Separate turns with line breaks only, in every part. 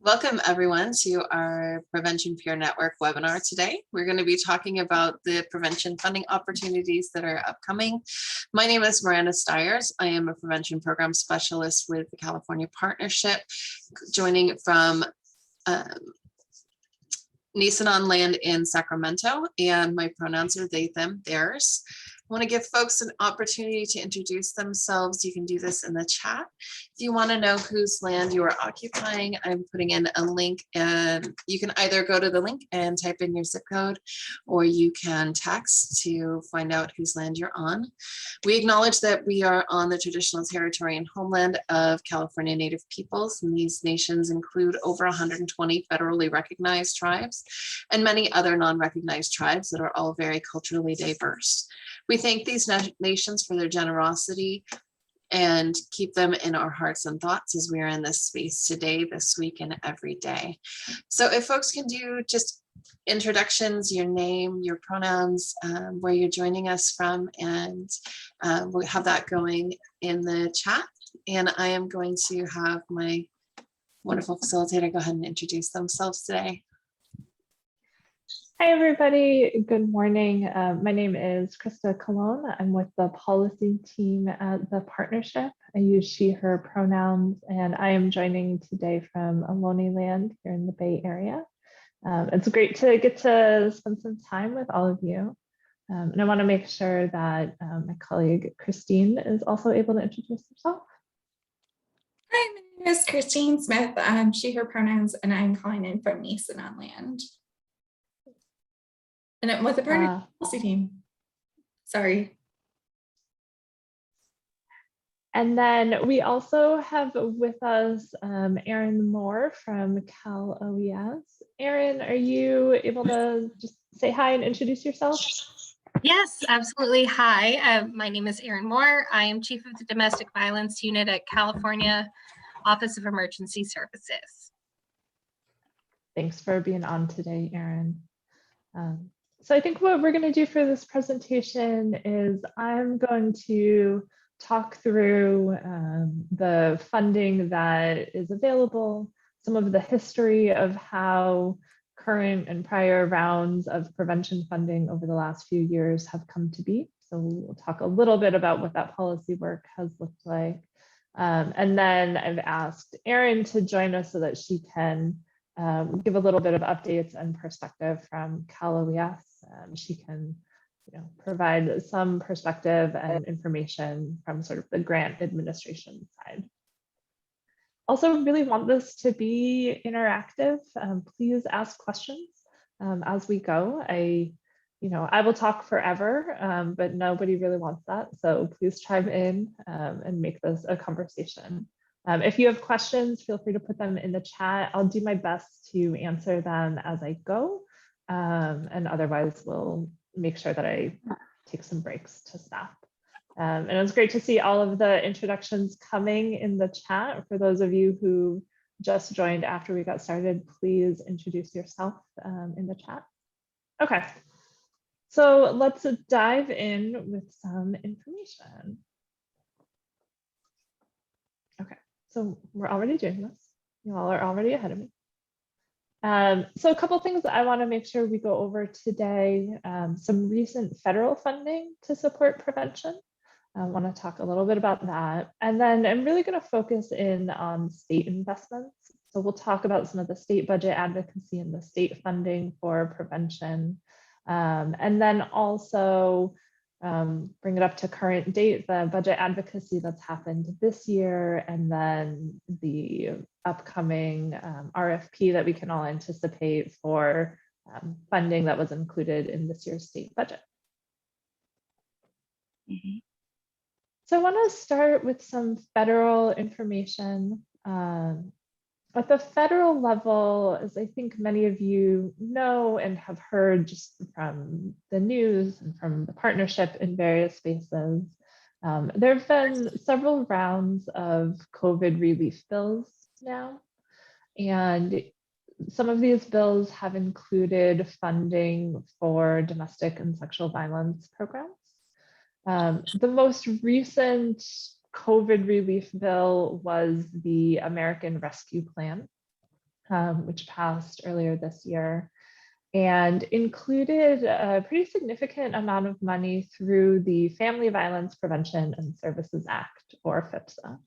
Welcome everyone to our Prevention Peer Network webinar today. We're going to be talking about the prevention funding opportunities that are upcoming. My name is Miranda Stiers. I am a prevention program specialist with the California Partnership, joining from Nisenan land in Sacramento, and my pronouns are they, them, theirs. I want to give folks an opportunity to introduce themselves. You can do this in the chat. If you want to know whose land you are occupying, I'm putting in a link, and you can either go to the link and type in your zip code, or you can text to find out whose land you're on. We acknowledge that we are on the traditional territory and homeland of California Native peoples, and these nations include over 120 federally recognized tribes and many other non-recognized tribes that are all very culturally diverse. We thank these nations for their generosity and keep them in our hearts and thoughts as we are in this space today, this week, and every day. So if folks can do just introductions, your name, your pronouns, where you're joining us from, and we'll have that going in the chat. And I am going to have my wonderful facilitator go ahead and introduce themselves today.
Hi, everybody. Good morning. My name is Krista Colon. I'm with the policy team at the partnership. I use she, her pronouns, and I am joining today from Ohlone land here in the Bay Area. It's great to get to spend some time with all of you. And I want to make sure that my colleague Christine is also able to introduce herself.
Hi, my name is Christine Smith. I'm she, her pronouns, and I'm calling in from Nisenan land. And I'm with the policy team. Sorry.
And then we also have with us Erin Moore from Cal OES. Erin, are you able to just say hi and introduce yourself?
Yes, absolutely. Hi, my name is Erin Moore. I am Chief of the Domestic Violence Unit at California Office of Emergency Services.
Thanks for being on today, Erin. So I think what we're going to do for this presentation is I'm going to talk through the funding that is available, some of the history of how current and prior rounds of prevention funding over the last few years have come to be. So we'll talk a little bit about what that policy work has looked like. And then I've asked Erin to join us so that she can give a little bit of updates and perspective from Cal OES. She can provide some perspective and information from sort of the grant administration side. Also really want this to be interactive. Please ask questions as we go. I will talk forever, but nobody really wants that. So please chime in and make this a conversation. If you have questions, feel free to put them in the chat. I'll do my best to answer them as I go. And otherwise, we'll make sure that I take some breaks to stop. And it was great to see all of the introductions coming in the chat. For those of you who just joined after we got started, please introduce yourself in the chat. Okay, so let's dive in with some information. Okay, so we're already doing this. You all are already ahead of me. So a couple things that I want to make sure we go over today, some recent federal funding to support prevention. I want to talk a little bit about that. And then I'm really going to focus in on state investments. So we'll talk about some of the state budget advocacy and the state funding for prevention. And then also bring it up to current date, the budget advocacy that's happened this year, and then the upcoming RFP that we can all anticipate for funding that was included in this year's state budget. So I want to start with some federal information. At the federal level, as I think many of you know and have heard just from the news and from the partnership in various spaces, there have been several rounds of COVID relief bills now. And some of these bills have included funding for domestic and sexual violence programs. The most recent COVID relief bill was the American Rescue Plan. which passed earlier this year, and included a pretty significant amount of money through the Family Violence Prevention and Services Act, or FVPSA.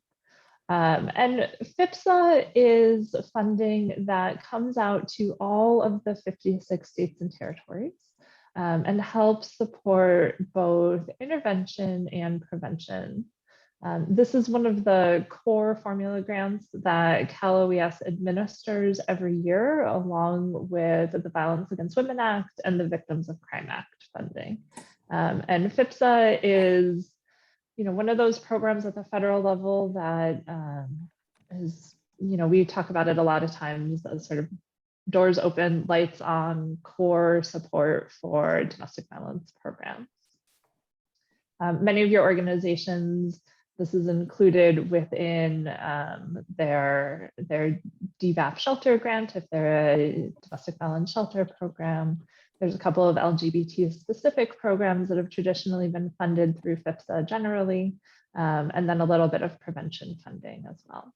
And FVPSA is funding that comes out to all of the 56 states and territories, and helps support both intervention and prevention. This is one of the core formula grants that Cal OES administers every year, along with the Violence Against Women Act and the Victims of Crime Act funding. And FVPSA is, one of those programs at the federal level that is, we talk about it a lot of times as sort of doors open, lights on, core support for domestic violence programs. Many of your organizations, this is included within their DVAP shelter grant, if they're a domestic violence shelter program. There's a couple of LGBT specific programs that have traditionally been funded through FVPSA generally, and then a little bit of prevention funding as well.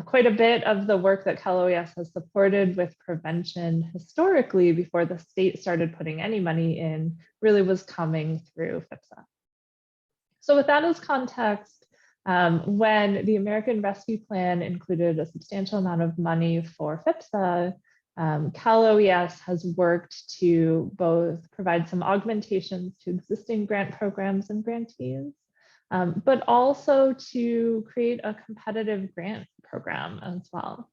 Quite a bit of the work that Cal OES has supported with prevention historically, before the state started putting any money in, really was coming through FVPSA. So with that as context, when the American Rescue Plan included a substantial amount of money for FVPSA, Cal OES has worked to both provide some augmentations to existing grant programs and grantees, but also to create a competitive grant program as well.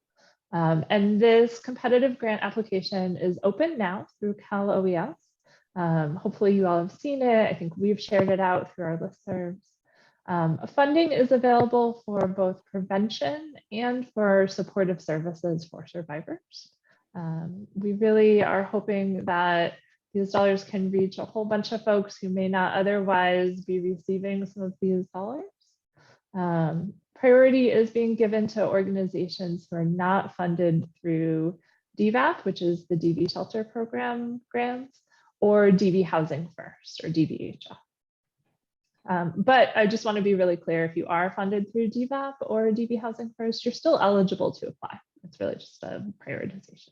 And this competitive grant application is open now through Cal OES. Hopefully you all have seen it. I think we've shared it out through our listservs. Funding is available for both prevention and for supportive services for survivors. We really are hoping that these dollars can reach a whole bunch of folks who may not otherwise be receiving some of these dollars. Priority is being given to organizations who are not funded through DVAP, which is the DV Shelter Program grants, or DV Housing First, or DVHF. But I just want to be really clear, if you are funded through DVAP or DV Housing First, you're still eligible to apply. It's really just a prioritization.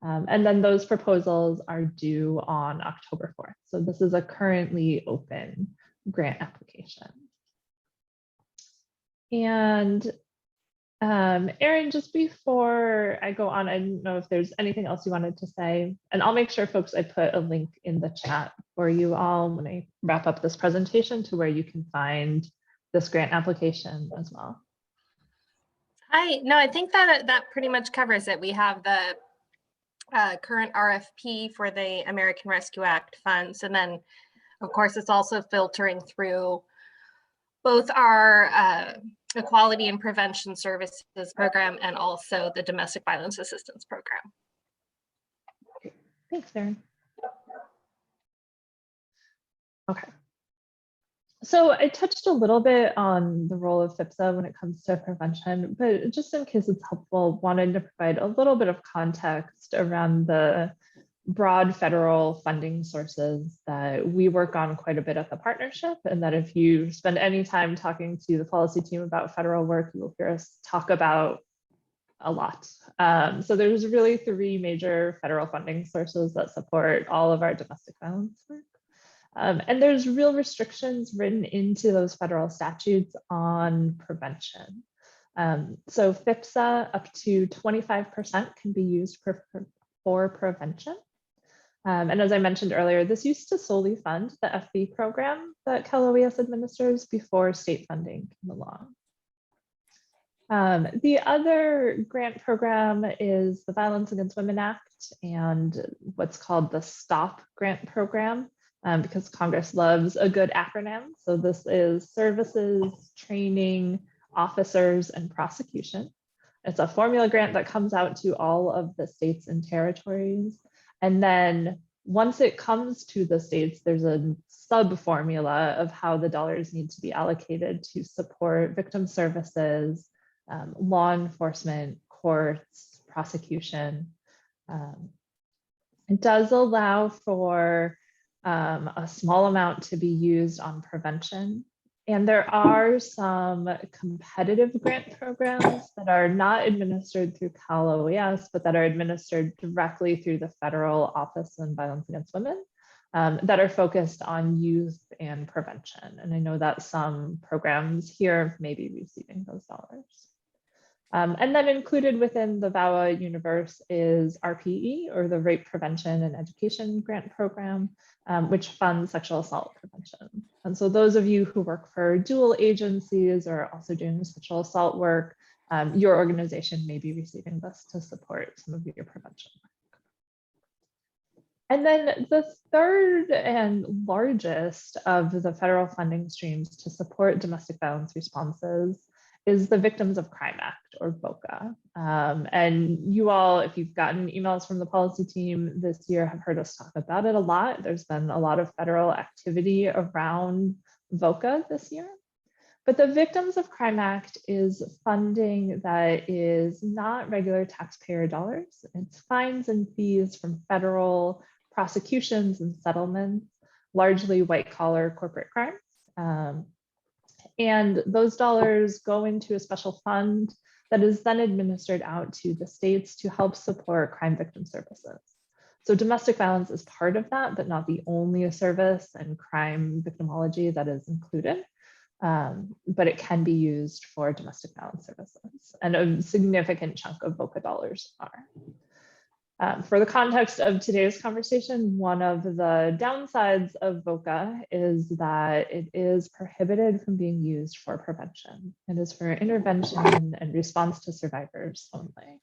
And then those proposals are due on October 4th. So this is a currently open grant application. And Erin, just before I go on, I don't know if there's anything else you wanted to say, and I'll make sure, folks, I put a link in the chat for you all when I wrap up this presentation to where you can find this grant application as well.
No, I think that pretty much covers it. We have the current RFP for the American Rescue Act funds, and then of course it's also filtering through both our Equality and Prevention Services program and also the Domestic Violence Assistance program.
Okay. Thanks, Erin. Okay. So I touched a little bit on the role of FVPSA when it comes to prevention, but just in case it's helpful, wanted to provide a little bit of context around the broad federal funding sources that we work on quite a bit at the partnership, and that if you spend any time talking to the policy team about federal work, you will hear us talk about a lot. So there's really 3 major federal funding sources that support all of our domestic violence work. And there's real restrictions written into those federal statutes on prevention. So FVPSA up to 25% can be used for prevention. And as I mentioned earlier, this used to solely fund the FV program that Cal OES administers before state funding came along. The other grant program is the Violence Against Women Act and what's called the STOP grant program, because Congress loves a good acronym. So this is Services, Training, Officers, and Prosecution. It's a formula grant that comes out to all of the states and territories. And then once it comes to the states, there's a sub formula of how the dollars need to be allocated to support victim services, law enforcement, courts, prosecution. It does allow for a small amount to be used on prevention. And there are some competitive grant programs that are not administered through Cal OES, but that are administered directly through the Federal Office on Violence Against Women that are focused on youth and prevention. And I know that some programs here may be receiving those dollars. And then included within the VAWA universe is RPE, or the Rape Prevention and Education Grant Program, which funds sexual assault prevention. And so those of you who work for dual agencies or also doing sexual assault work, your organization may be receiving this to support some of your prevention work. And then the third and largest of the federal funding streams to support domestic violence responses is the Victims of Crime Act, or VOCA. And you all, if you've gotten emails from the policy team this year, have heard us talk about it a lot. There's been a lot of federal activity around VOCA this year. But the Victims of Crime Act is funding that is not regular taxpayer dollars. It's fines and fees from federal prosecutions and settlements, largely white-collar corporate crimes. And those dollars go into a special fund that is then administered out to the states to help support crime victim services. So domestic violence is part of that, but not the only service and crime victimology that is included. But it can be used for domestic violence services, and a significant chunk of VOCA dollars are. For the context of today's conversation, one of the downsides of VOCA is that it is prohibited from being used for prevention. It is for intervention and response to survivors only.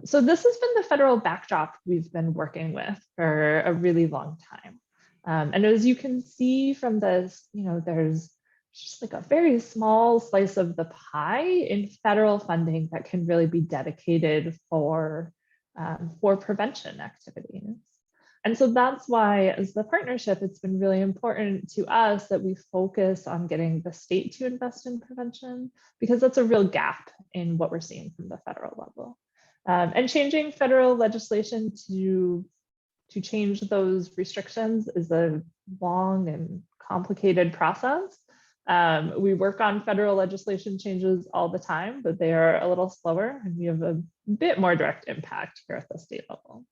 So this has been the federal backdrop we've been working with for a really long time. And as you can see from this, there's just like a very small slice of the pie in federal funding that can really be dedicated for prevention activities. And so that's why, as the partnership, it's been really important to us that we focus on getting the state to invest in prevention, because that's a real gap in what we're seeing from the federal level. And changing federal legislation to change those restrictions is a long and complicated process. We work on federal legislation changes all the time, but they are a little slower, and we have a bit more direct impact here at the state level.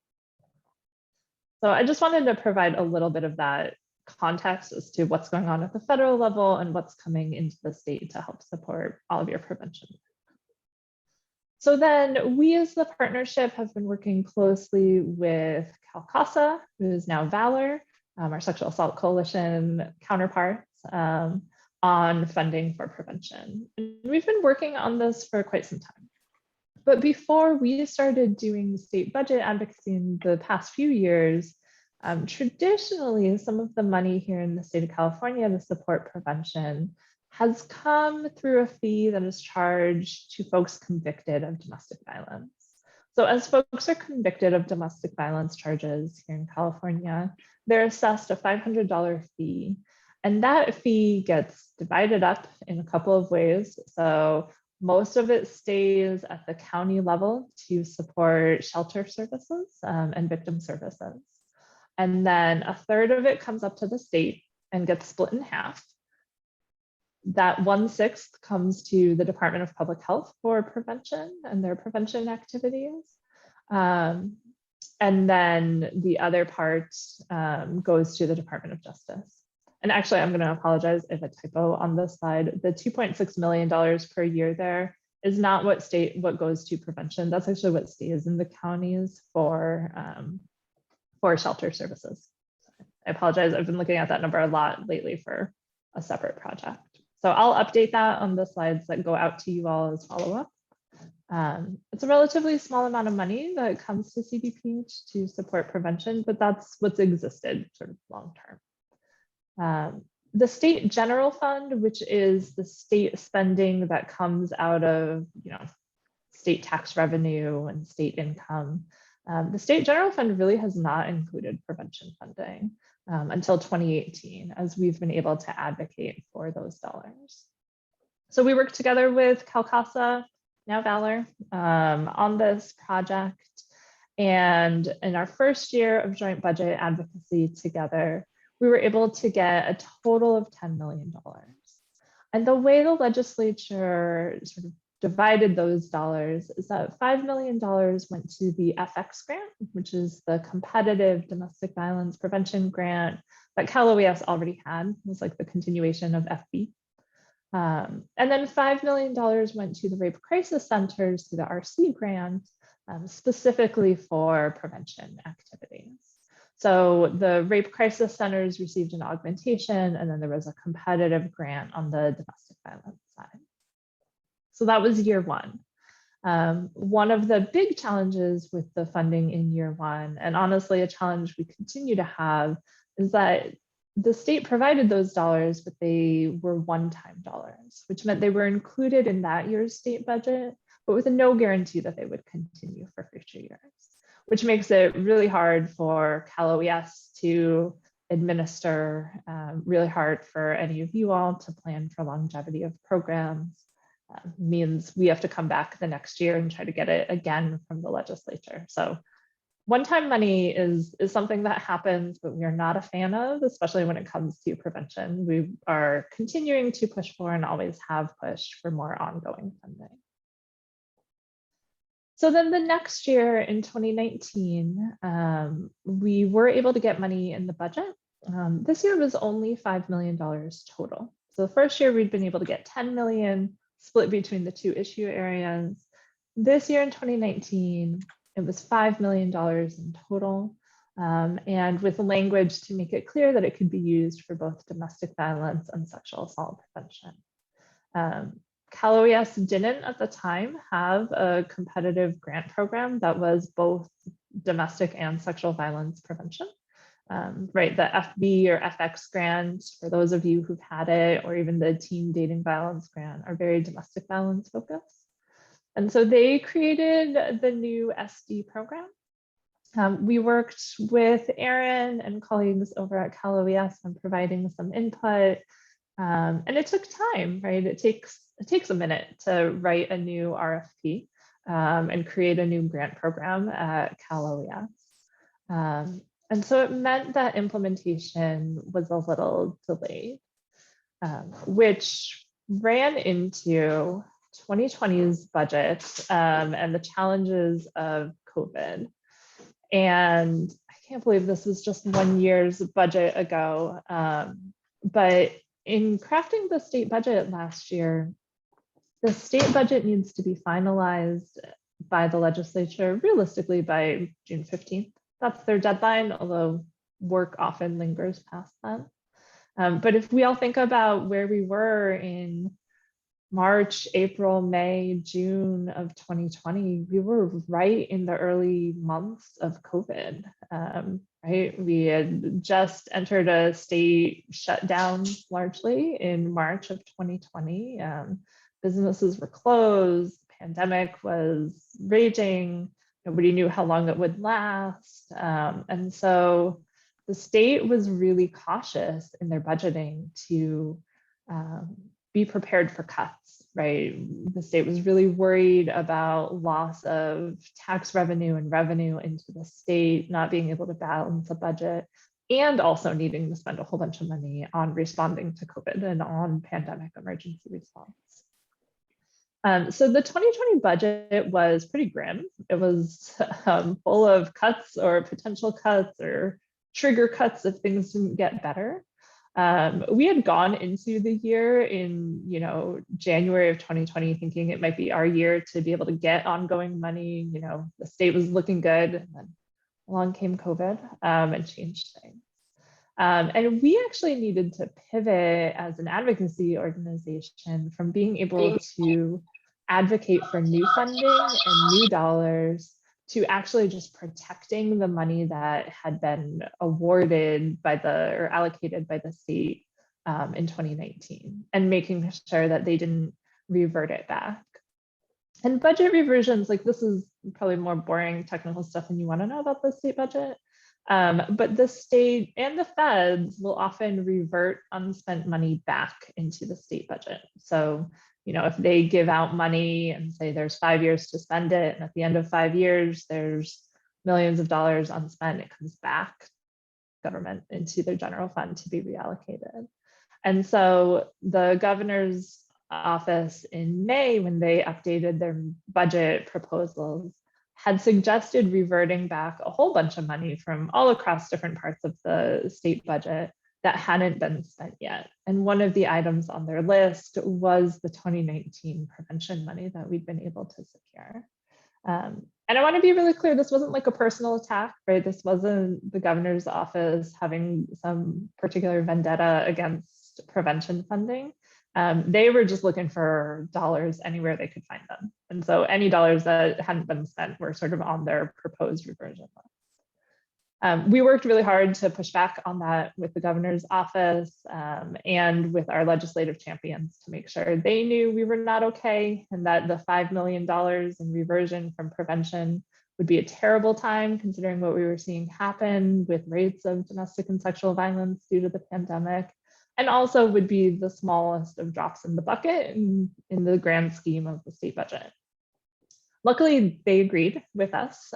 So I just wanted to provide a little bit of that context as to what's going on at the federal level and what's coming into the state to help support all of your prevention. So then we, as the partnership, have been working closely with CalCASA, who is now Valor, our Sexual Assault Coalition counterparts, on funding for prevention. And we've been working on this for quite some time. But before we started doing state budget advocacy in the past few years, traditionally, some of the money here in the state of California to support prevention has come through a fee that is charged to folks convicted of domestic violence. So as folks are convicted of domestic violence charges here in California, they're assessed a $500 fee. And that fee gets divided up in a couple of ways. So most of it stays at the county level to support shelter services and victim services. And then a third of it comes up to the state and gets split in half. That 1/6 comes to the Department of Public Health for prevention and their prevention activities. And then the other part goes to the Department of Justice. And actually, I'm going to apologize if a typo on this slide. The $2.6 million per year there is not what goes to prevention. That's actually what stays in the counties for shelter services. I apologize. I've been looking at that number a lot lately for a separate project. So I'll update that on the slides that go out to you all as follow-up. It's a relatively small amount of money that comes to CDPH to support prevention, but that's what's existed sort of long-term. The state general fund, which is the state spending that comes out of state tax revenue and state income, the state general fund really has not included prevention funding until 2018, as we've been able to advocate for those dollars. So we worked together with CalCASA, now Valor, on this project. And in our first year of joint budget advocacy together, we were able to get a total of $10 million. And the way the legislature sort of divided those dollars is that $5 million went to the FX grant, which is the competitive domestic violence prevention grant that Cal OES already had. It was like the continuation of FB. And then $5 million went to the rape crisis centers through the RC grant, specifically for prevention activities. So the rape crisis centers received an augmentation, and then there was a competitive grant on the domestic violence side. So that was year one. One of the big challenges with the funding in year one, and honestly a challenge we continue to have, is that the state provided those dollars, but they were one-time dollars, which meant they were included in that year's state budget, but with no guarantee that they would continue for future years, which makes it really hard for Cal OES to administer, really hard for any of you all to plan for longevity of programs. Means we have to come back the next year and try to get it again from the legislature. So one-time money is something that happens, but we are not a fan of, especially when it comes to prevention. We are continuing to push for and always have pushed for more ongoing funding. So then the next year in 2019, we were able to get money in the budget. This year was only $5 million total. So the first year we'd been able to get 10 million split between the two issue areas. This year in 2019, it was $5 million in total. And with language to make it clear that it could be used for both domestic violence and sexual assault prevention. Cal OES didn't at the time have a competitive grant program that was both domestic and sexual violence prevention. Right, the FB or FX grant, for those of you who've had it, or even the teen dating violence grant, are very domestic violence focused. And so they created the new SD program. We worked with Erin and colleagues over at Cal OES on providing some input. And it took time, right? It takes a minute to write a new RFP and create a new grant program at Cal OES. And so it meant that implementation was a little delayed, which ran into 2020's budget and the challenges of COVID. And I can't believe this was just 1 year's budget ago. But in crafting the state budget last year, the state budget needs to be finalized by the legislature realistically by June 15th. That's their deadline, although work often lingers past that. But if we all think about where we were in March, April, May, June of 2020, we were right in the early months of COVID, right? We had just entered a state shutdown largely in March of 2020. Businesses were closed, pandemic was raging. Nobody knew how long it would last. And so the state was really cautious in their budgeting to be prepared for cuts, right? The state was really worried about loss of tax revenue and revenue into the state, not being able to balance a budget, and also needing to spend a whole bunch of money on responding to COVID and on pandemic emergency response. So the 2020 budget was pretty grim. It was full of cuts or potential cuts or trigger cuts if things didn't get better. We had gone into the year in January of 2020 thinking it might be our year to be able to get ongoing money. The state was looking good, and then along came COVID and changed things. And we actually needed to pivot as an advocacy organization from being able to advocate for new funding and new dollars to actually just protecting the money that had been awarded by or allocated by the state in 2019 and making sure that they didn't revert it back. And budget reversions, like this is probably more boring technical stuff than you want to know about the state budget. But the state and the feds will often revert unspent money back into the state budget. So if they give out money and say there's 5 years to spend it, and at the end of 5 years, there's millions of dollars unspent, it comes back government into their general fund to be reallocated. And so the governor's office in May, when they updated their budget proposals, had suggested reverting back a whole bunch of money from all across different parts of the state budget that hadn't been spent yet. And one of the items on their list was the 2019 prevention money that we'd been able to secure. And I want to be really clear, this wasn't like a personal attack, right? This wasn't the governor's office having some particular vendetta against prevention funding. They were just looking for dollars anywhere they could find them. And so any dollars that hadn't been spent were sort of on their proposed reversion list. We worked really hard to push back on that with the governor's office and with our legislative champions to make sure they knew we were not okay and that the $5 million in reversion from prevention would be a terrible time considering what we were seeing happen with rates of domestic and sexual violence due to the pandemic, and also would be the smallest of drops in the bucket in the grand scheme of the state budget. Luckily, they agreed with us.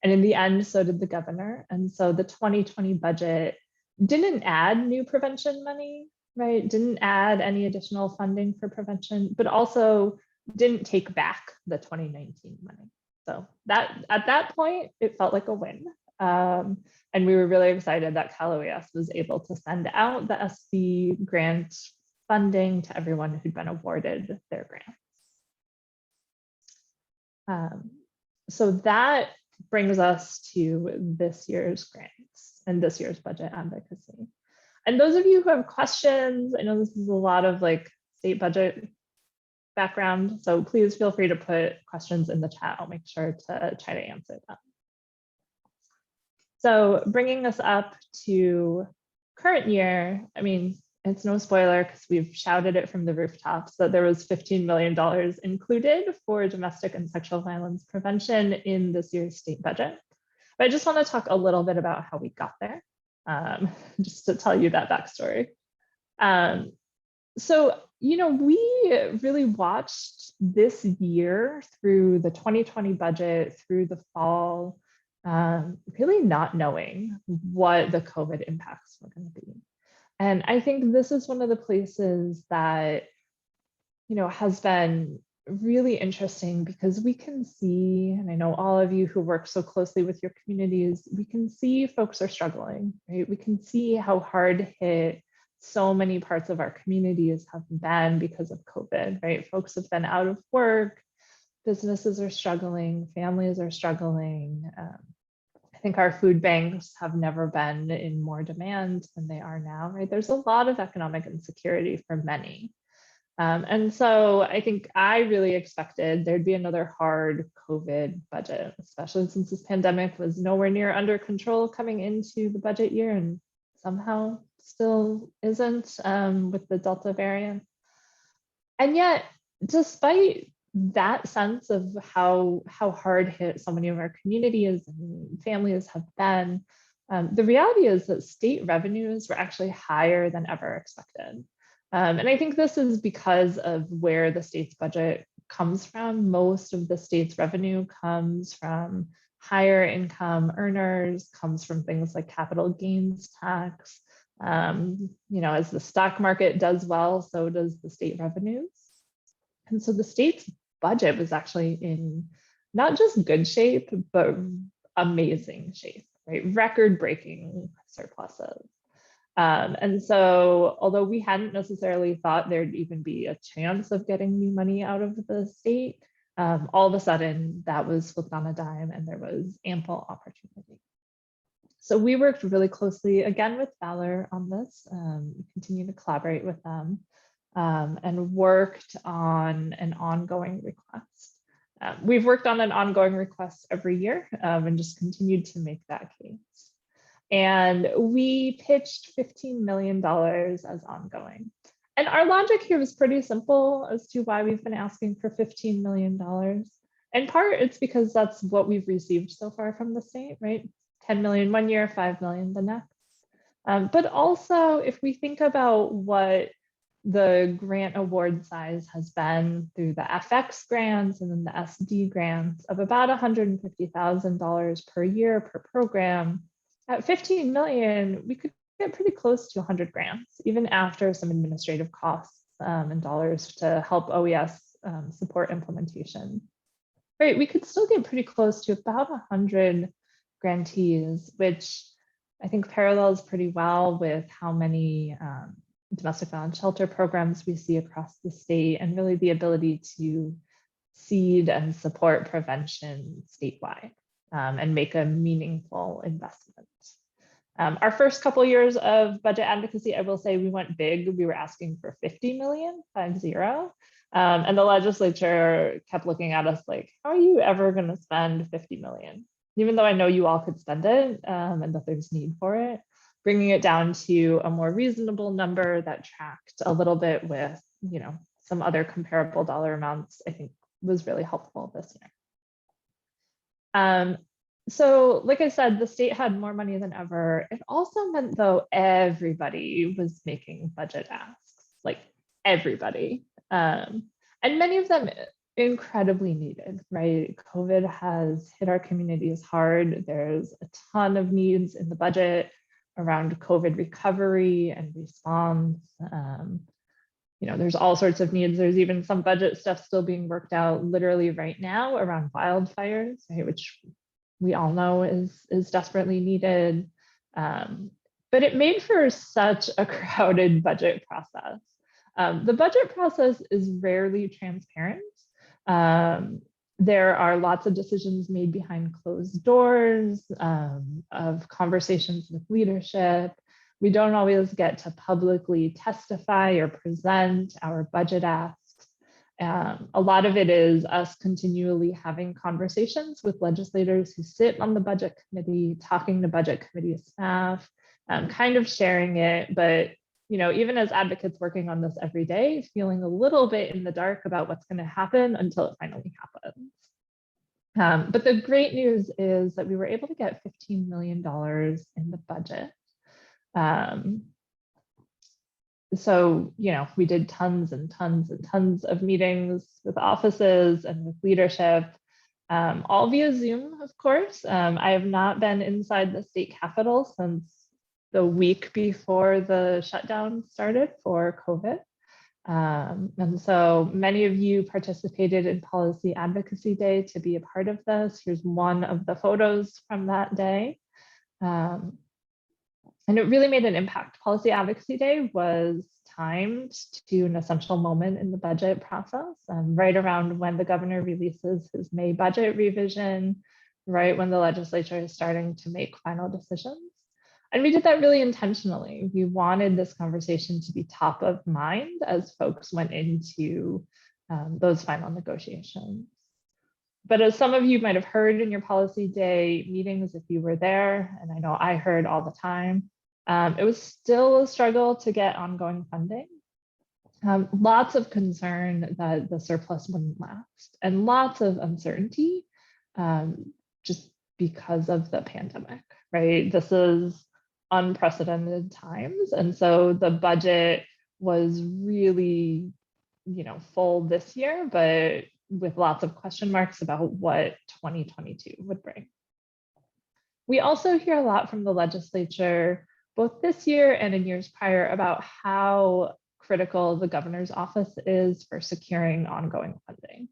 And in the end, so did the governor. And so the 2020 budget didn't add new prevention money, right? Didn't add any additional funding for prevention, but also didn't take back the 2019 money. So that at that point, it felt like a win. And we were really excited that Cal OES was able to send out the SB grant funding to everyone who'd been awarded their grants. So that brings us to this year's grants and this year's budget advocacy. And those of you who have questions, I know this is a lot of like state budget background, so please feel free to put questions in the chat. I'll make sure to try to answer them. So bringing us up to current year, I mean, it's no spoiler because we've shouted it from the rooftops that there was $15 million included for domestic and sexual violence prevention in this year's state budget. But I just want to talk a little bit about how we got there, just to tell you that backstory. So, you know, we really watched this year through the 2020 budget, through the fall, really not knowing what the COVID impacts were going to be. And I think this is one of the places that, you know, has been really interesting because we can see, and I know all of you who work so closely with your communities, we can see folks are struggling, right? We can see how hard hit so many parts of our communities have been because of COVID, right? Folks have been out of work, businesses are struggling, families are struggling. I think our food banks have never been in more demand than they are now, right? There's a lot of economic insecurity for many. And so I think I really expected there'd be another hard COVID budget, especially since this pandemic was nowhere near under control coming into the budget year and somehow still isn't with the Delta variant. And yet, despite that sense of how hard hit so many of our communities and families have been, the reality is that state revenues were actually higher than ever expected. And I think this is because of where the state's budget comes from. Most of the state's revenue comes from higher income earners, comes from things like capital gains tax. You know, as the stock market does well, so does the state revenues. And so the state's budget was actually in not just good shape, but amazing shape, right? Record-breaking surpluses. And so although we hadn't necessarily thought there'd even be a chance of getting new money out of the state, all of a sudden that was flipped on a dime and there was ample opportunity. So we worked really closely again with Valor on this, continue to collaborate with them, and worked on an ongoing request. We've worked on an ongoing request every year and just continued to make that case. And we pitched $15 million as ongoing. And our logic here was pretty simple as to why we've been asking for $15 million. In part, it's because that's what we've received so far from the state, right? 10 million one year, 5 million the next. But also, if we think about what the grant award size has been through the FX grants and then the SD grants of about $150,000 per year per program, At 15 million, we could get pretty close to 100 grants, even after some administrative costs and dollars to help OES support implementation. Right, we could still get pretty close to about 100 grantees, which I think parallels pretty well with how many domestic violence shelter programs we see across the state, and really the ability to seed and support prevention statewide and make a meaningful investment. Our first couple years of budget advocacy, I will say we went big. We were asking for 50 million, 50. And the legislature kept looking at us like, how are you ever going to spend 50 million? Even though I know you all could spend it and that there's need for it, bringing it down to a more reasonable number that tracked a little bit with, some other comparable dollar amounts, I think was really helpful this year. So like I said, the state had more money than ever. It also meant, though, everybody was making budget asks, like everybody. And many of them incredibly needed, right? COVID has hit our communities hard. There's a ton of needs in the budget around COVID recovery and response. There's all sorts of needs. There's even some budget stuff still being worked out literally right now around wildfires, right, which we all know is desperately needed. But it made for such a crowded budget process. The budget process is rarely transparent. There are lots of decisions made behind closed doors, of conversations with leadership. We don't always get to publicly testify or present our budget asks. A lot of it is us continually having conversations with legislators who sit on the budget committee, talking to budget committee staff, kind of sharing it. But even as advocates working on this every day, feeling a little bit in the dark about what's going to happen until it finally happens. But the great news is that we were able to get $15 million in the budget. So, we did tons and tons and tons of meetings with offices and with leadership, all via Zoom, of course. I have not been inside the state capitol since the week before the shutdown started for COVID. And so many of you participated in Policy Advocacy Day to be a part of this. Here's one of the photos from that day. And it really made an impact. Policy Advocacy Day was timed to an essential moment in the budget process, right around when the governor releases his May budget revision, right when the legislature is starting to make final decisions. And we did that really intentionally. We wanted this conversation to be top of mind as folks went into those final negotiations. But as some of you might have heard in your Policy Day meetings, if you were there, and I know I heard all the time, it was still a struggle to get ongoing funding. Lots of concern that the surplus wouldn't last, and lots of uncertainty just because of the pandemic, right? This is unprecedented times. And so the budget was really, full this year, but with lots of question marks about what 2022 would bring. We also hear a lot from the legislature, both this year and in years prior, about how critical the governor's office is for securing ongoing funding.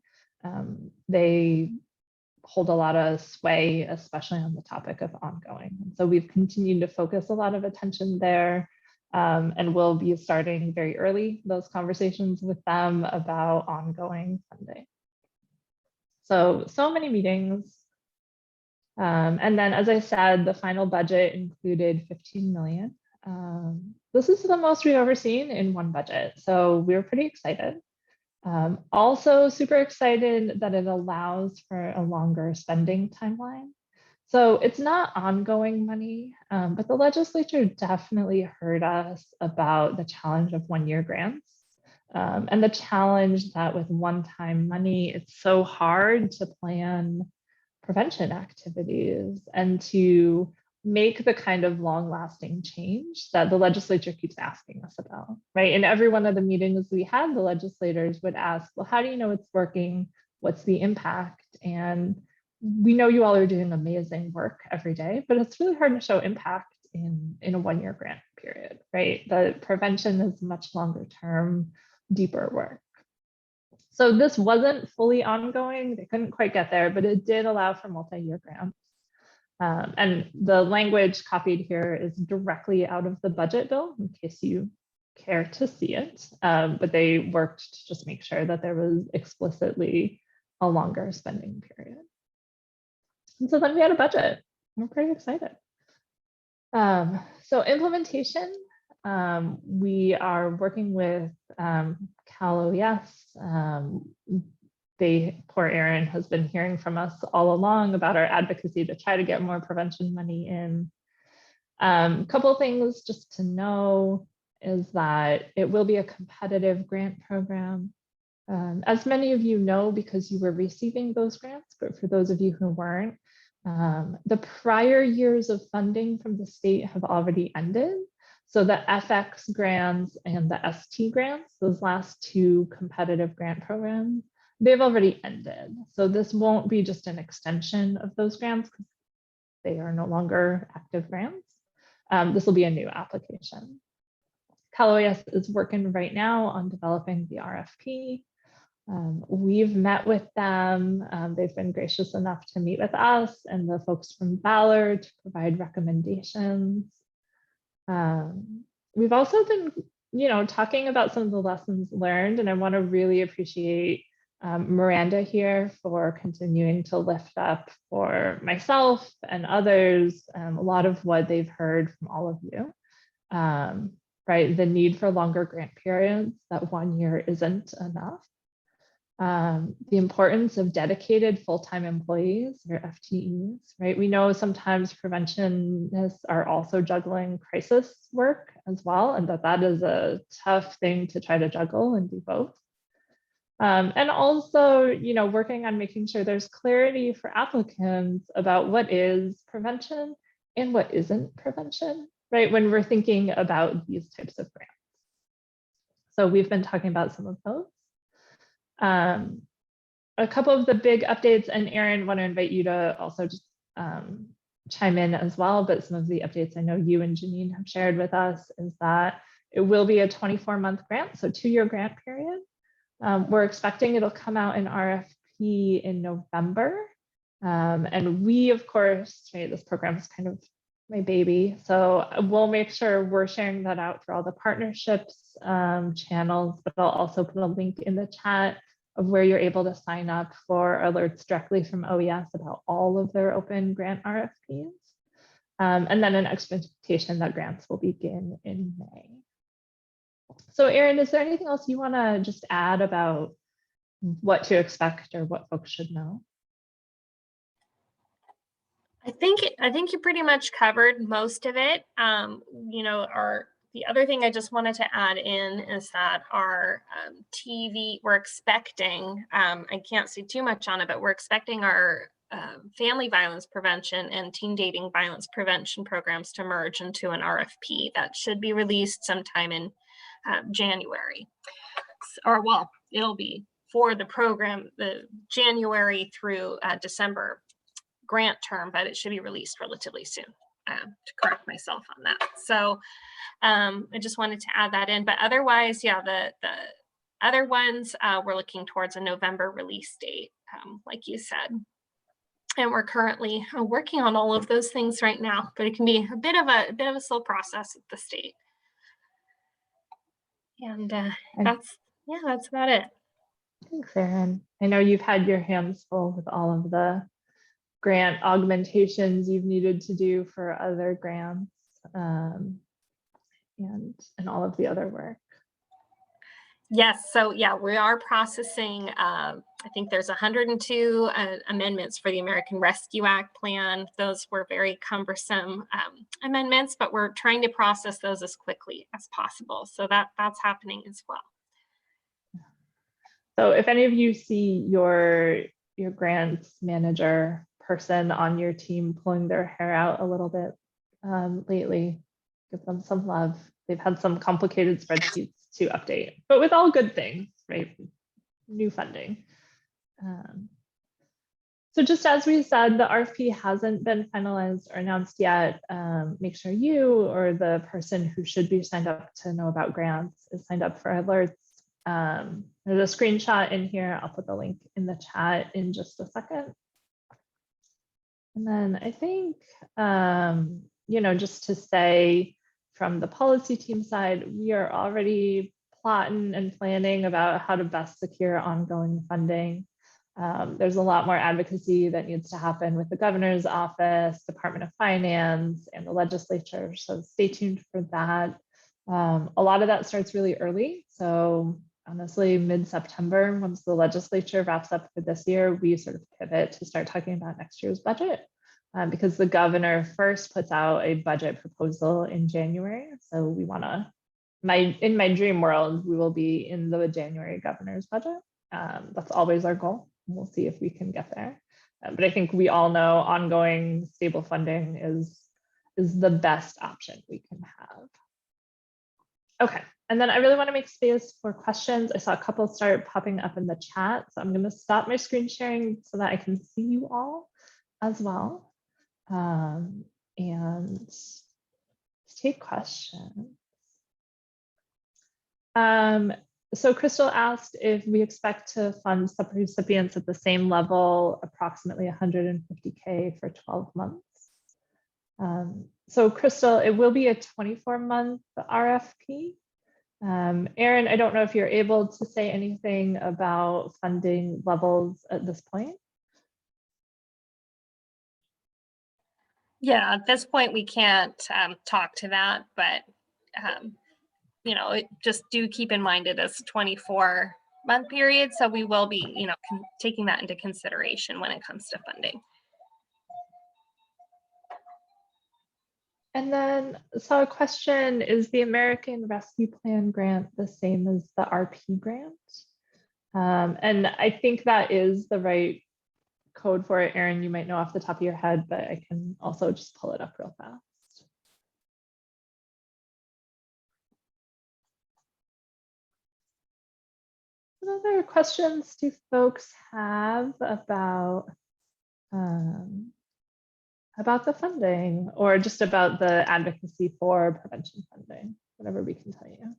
They hold a lot of sway, especially on the topic of ongoing. And so we've continued to focus a lot of attention there, and we'll be starting very early those conversations with them about ongoing funding. So many meetings. And then, as I said, the final budget included 15 million. This is the most we've ever seen in one budget. So we're pretty excited. Also super excited that it allows for a longer spending timeline. So it's not ongoing money, but the legislature definitely heard us about the challenge of one-year grants. And the challenge that with one-time money, it's so hard to plan prevention activities and to make the kind of long-lasting change that the legislature keeps asking us about, right? In every one of the meetings we had, the legislators would ask, well, how do you know it's working? What's the impact? And we know you all are doing amazing work every day, but it's really hard to show impact in a 1-year grant period, right? The prevention is much longer term, deeper work. So this wasn't fully ongoing. They couldn't quite get there, but it did allow for multi-year grants. And the language copied here is directly out of the budget bill in case you care to see it. But they worked to just make sure that there was explicitly a longer spending period. And so then we had a budget. We're pretty excited. So implementation, we are working with Cal OES. Poor Erin has been hearing from us all along about our advocacy to try to get more prevention money in. A couple of things just to know is that it will be a competitive grant program. As many of you know, because you were receiving those grants, but for those of you who weren't, the prior years of funding from the state have already ended. So the FX grants and the ST grants, those last 2 competitive grant programs, they've already ended. So this won't be just an extension of those grants because they are no longer active grants. This will be a new application. Cal OES is working right now on developing the RFP. We've met with them. They've been gracious enough to meet with us and the folks from Ballard to provide recommendations. We've also been, talking about some of the lessons learned, and I want to really appreciate Miranda here for continuing to lift up for myself and others a lot of what they've heard from all of you. Right, the need for longer grant periods, that 1 year isn't enough. The importance of dedicated full-time employees or FTEs, right? We know sometimes preventionists are also juggling crisis work as well, and that is a tough thing to try to juggle and do both. And also, working on making sure there's clarity for applicants about what is prevention and what isn't prevention, right? When we're thinking about these types of grants. So we've been talking about some of those. A couple of the big updates, and Erin, want to invite you to also just chime in as well, but some of the updates I know you and Janine have shared with us is that it will be a 24-month grant, so 2-year grant period. We're expecting it'll come out in RFP in November. And we, of course, right, this program is kind of my baby. So we'll make sure we're sharing that out for all the partnerships channels, but I'll also put a link in the chat of where you're able to sign up for alerts directly from OES about all of their open grant RFPs. And then an expectation that grants will begin in May. So Erin, is there anything else you want to just add about what to expect or what folks should know?
I think you pretty much covered most of it. The other thing I just wanted to add in is that our TV, we're expecting, I can't say too much on it, but we're expecting our family violence prevention and teen dating violence prevention programs to merge into an RFP that should be released sometime in January. Well, it'll be for the program, the January through December grant term, but it should be released relatively soon, to correct myself on that. So I just wanted to add that in, but otherwise, yeah, the other ones, we're looking towards a November release date, like you said. And we're currently working on all of those things right now, but it can be a bit of a slow process at the state. And that's about it.
Thanks, Erin. I know you've had your hands full with all of the grant augmentations you've needed to do for other grants and all of the other work.
Yes, so yeah, we are processing, I think there's 102 amendments for the American Rescue Act plan. Those were very cumbersome amendments, but we're trying to process those as quickly as possible. So that's happening as well.
So if any of you see your grants manager person on your team pulling their hair out a little bit lately, give them some love. They've had some complicated spreadsheets to update, but with all good things, right? New funding. So just as we said, the RFP hasn't been finalized or announced yet. Make sure you or the person who should be signed up to know about grants is signed up for alerts. There's a screenshot in here. I'll put the link in the chat in just a second. And then I think, just to say from the policy team side, we are already plotting and planning about how to best secure ongoing funding. There's a lot more advocacy that needs to happen with the governor's office, Department of Finance, and the legislature. So stay tuned for that. A lot of that starts really early. So honestly, mid-September, once the legislature wraps up for this year, we sort of pivot to start talking about next year's budget because the governor first puts out a budget proposal in January. So we want to, in my dream world, we will be in the January governor's budget. That's always our goal. We'll see if we can get there. But I think we all know ongoing stable funding is the best option we can have. Okay, and then I really want to make space for questions. I saw a couple start popping up in the chat, so I'm going to stop my screen sharing so that I can see you all as well. And take questions. So Crystal asked if we expect to fund sub-recipients at the same level, approximately 150K for 12 months. So Crystal, it will be a 24-month RFP. Erin, I don't know if you're able to say anything about funding levels at this point.
Yeah, at this point, we can't talk to that, but just do keep in mind it is a 24-month period. So we will be, taking that into consideration when it comes to funding.
And then, so a question, is the American Rescue Plan grant the same as the RP grant? And I think that is the right code for it. Erin, you might know off the top of your head, but I can also just pull it up real fast. What other questions do folks have about the funding or just about the advocacy for prevention funding, whatever we can tell you?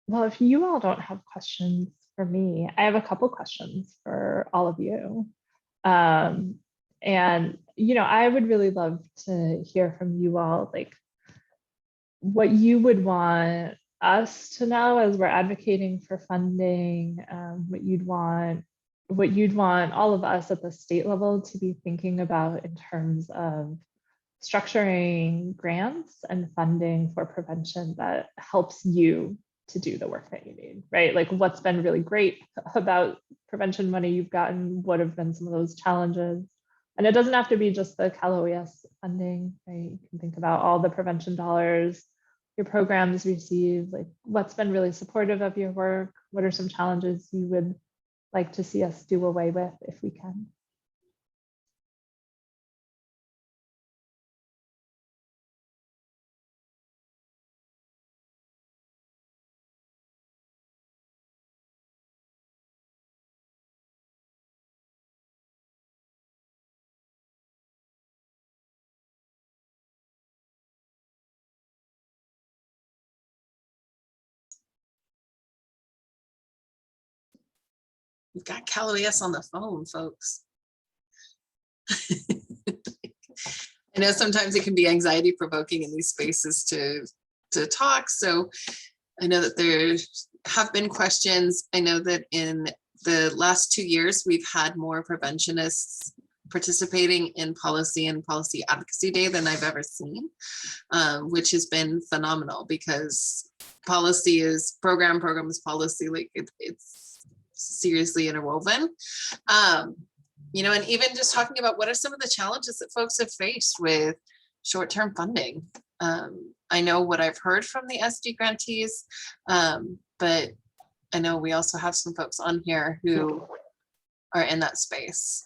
Well, if you all don't have questions for me, I have a couple questions for all of you. And, I would really love to hear from you all, like what you would want us to know as we're advocating for funding, what you'd want all of us at the state level to be thinking about in terms of structuring grants and funding for prevention that helps you to do the work that you need, right? Like what's been really great about prevention money you've gotten, what have been some of those challenges? And it doesn't have to be just the Cal OES funding, right? You can think about all the prevention dollars your programs receive, like what's been really supportive of your work? What are some challenges you would like to see us do away with if we can?
We've got Cal OES on the phone, folks. I know sometimes it can be anxiety provoking in these spaces to talk. So I know that there have been questions. I know that in the last 2 years, we've had more preventionists participating in policy and policy advocacy day than I've ever seen, which has been phenomenal because policy is program is policy, like it's seriously interwoven. You know, and even just talking about what are some of the challenges that folks have faced with short-term funding. I know what I've heard from the SD grantees, but I know we also have some folks on here who are in that space.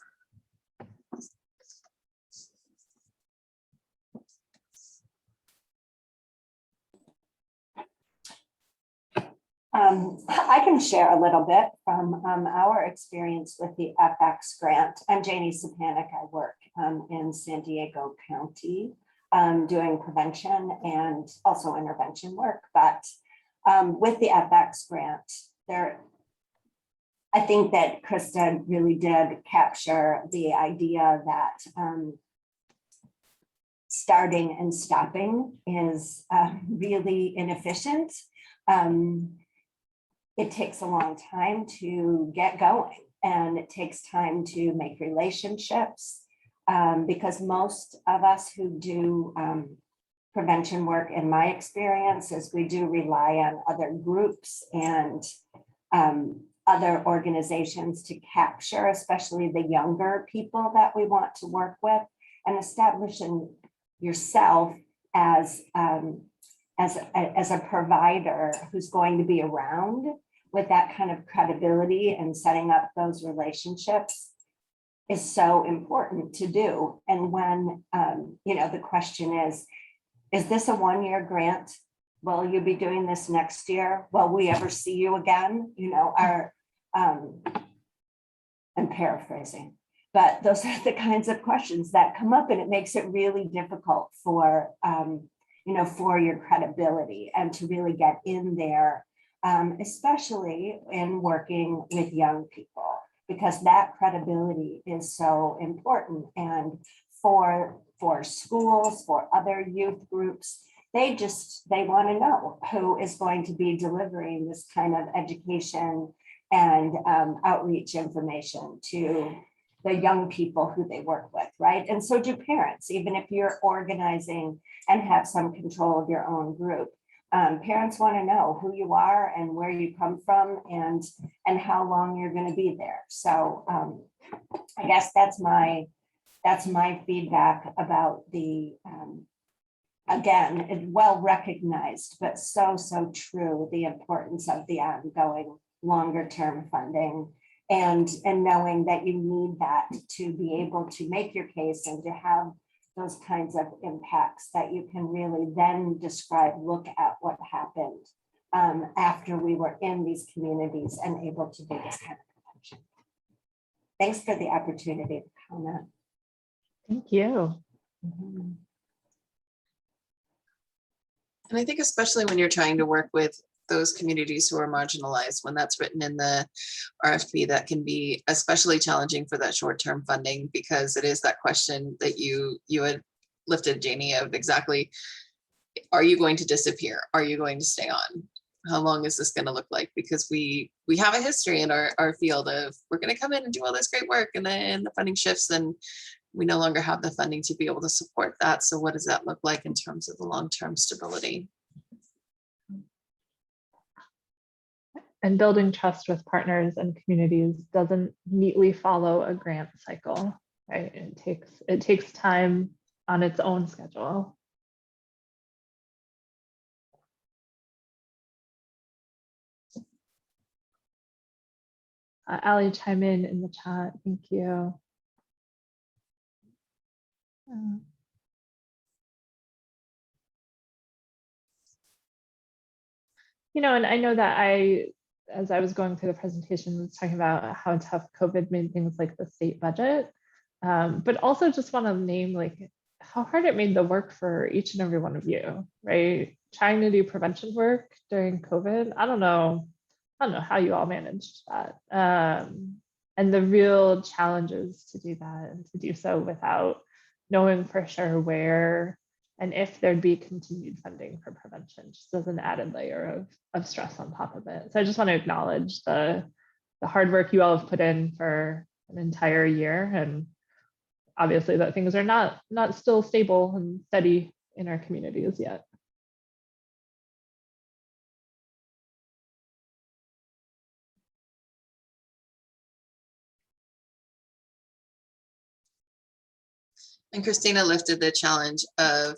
I can share a little bit from our experience with the FX grant. I'm Janie Sapanik. I work in San Diego County doing prevention and also intervention work. But with the FX grant, I think that Krista really did capture the idea that starting and stopping is really inefficient. It takes a long time to get going, and it takes time to make relationships because most of us who do prevention work, in my experience, is we do rely on other groups and other organizations to capture, especially the younger people that we want to work with, and establishing yourself as a provider who's going to be around with that kind of credibility and setting up those relationships is so important to do. And when, you know, the question is this a one-year grant? Will you be doing this next year? Will we ever see you again? You know, I'm paraphrasing, but those are the kinds of questions that come up, and it makes it really difficult for, you know, for your credibility and to really get in there, especially in working with young people, because that credibility is so important. And for schools, for other youth groups, they want to know who is going to be delivering this kind of education and outreach information to the young people who they work with, right? And so do parents, even if you're organizing and have some control of your own group. Parents want to know who you are and where you come from and how long you're going to be there. So I guess that's my feedback about the, again, well recognized, but so true, the importance of the ongoing longer term funding and knowing that you need that to be able to make your case and to have those kinds of impacts that you can really then describe, look at what happened after we were in these communities and able to do this kind of prevention. Thanks for the opportunity to comment.
Thank you.
Mm-hmm.
And I think especially when you're trying to work with those communities who are marginalized, when that's written in the RFP, that can be especially challenging for that short-term funding, because it is that question that you had lifted, Janie, of exactly, are you going to disappear? Are you going to stay on? How long is this going to look like? Because we have a history in our field of we're going to come in and do all this great work, and then the funding shifts and we no longer have the funding to be able to support that. So what does that look like in terms of the long-term stability?
And building trust with partners and communities doesn't neatly follow a grant cycle, right? It takes time on its own schedule. Ali, chime in the chat. Thank you. You know, and I know that as I was going through the presentation, was talking about how tough COVID made things like the state budget, but also just want to name like how hard it made the work for each and every one of you, right? Trying to do prevention work during COVID. I don't know how you all managed that. And the real challenges to do that and to do so without knowing for sure where and if there'd be continued funding for prevention, just as an added layer of stress on top of it. So I just want to acknowledge the hard work you all have put in for an entire year, and obviously that things are not still stable and steady in our communities yet.
And Christina lifted the challenge of,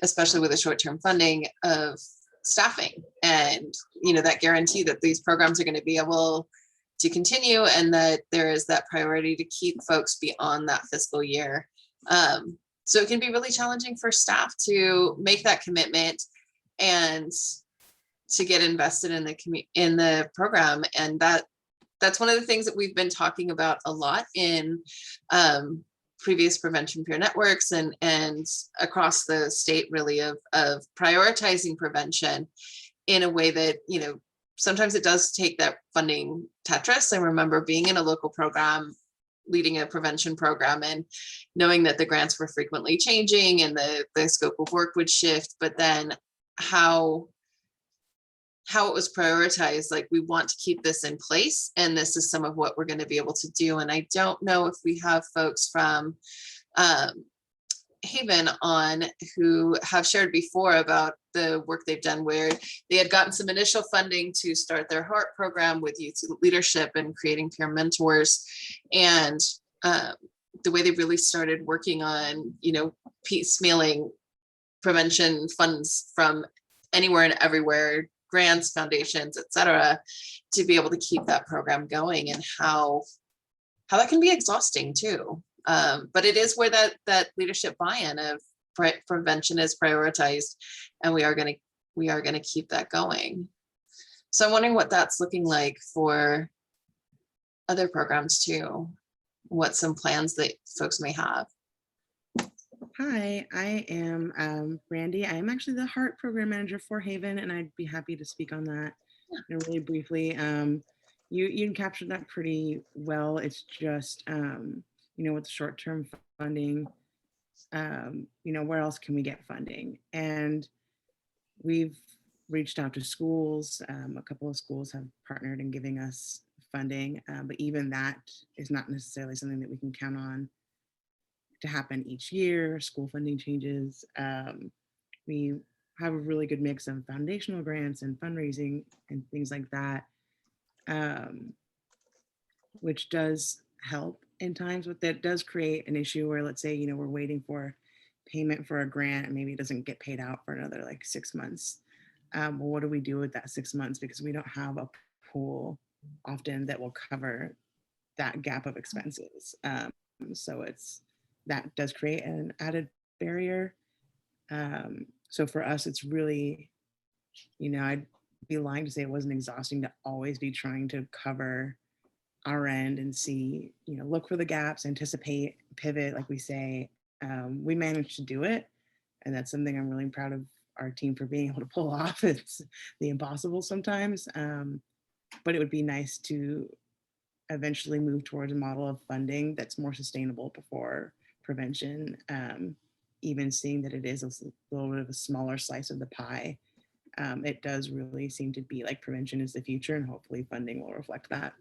especially with the short-term funding, of staffing and, that guarantee that these programs are going to be able to continue, and that there is that priority to keep folks beyond that fiscal year. So it can be really challenging for staff to make that commitment and to get invested in the program. And that's one of the things that we've been talking about a lot in previous prevention peer networks and across the state, really, of prioritizing prevention in a way that, sometimes it does take that funding Tetris. I remember being in a local program, leading a prevention program, and knowing that the grants were frequently changing and the scope of work would shift, but then how it was prioritized, like, we want to keep this in place, and this is some of what we're going to be able to do. And I don't know if we have folks from Haven on who have shared before about the work they've done, where they had gotten some initial funding to start their HEART program with youth leadership and creating peer mentors, and the way they really started working on, piecemealing prevention funds from anywhere and everywhere, grants, foundations, etc., to be able to keep that program going, and how that can be exhausting too. But it is where that leadership buy-in of prevention is prioritized, and we are going to keep that going. So I'm wondering what that's looking like for other programs too. What some plans that folks may have.
Hi, I am Brandy. I am actually the HEART program manager for Haven, and I'd be happy to speak on that really briefly. You captured that pretty well. It's just, with the short-term funding, where else can we get funding? And we've reached out to schools. A couple of schools have partnered in giving us funding, but even that is not necessarily something that we can count on to happen each year. School funding changes. We have a really good mix of foundational grants and fundraising and things like that, which does help in times, but that does create an issue where, let's say, we're waiting for payment for a grant and maybe it doesn't get paid out for another 6 months. Well, what do we do with that 6 months? Because we don't have a pool often that will cover that gap of expenses. So that does create an added barrier. So for us, it's really, I'd be lying to say it wasn't exhausting to always be trying to cover our end and see, look for the gaps, anticipate, pivot, like we say. We managed to do it. And that's something I'm really proud of our team for being able to pull off. It's the impossible sometimes. But it would be nice to eventually move towards a model of funding that's more sustainable before prevention, even seeing that it is a little bit of a smaller slice of the pie. It does really seem to be like prevention is the future, and hopefully funding will reflect that.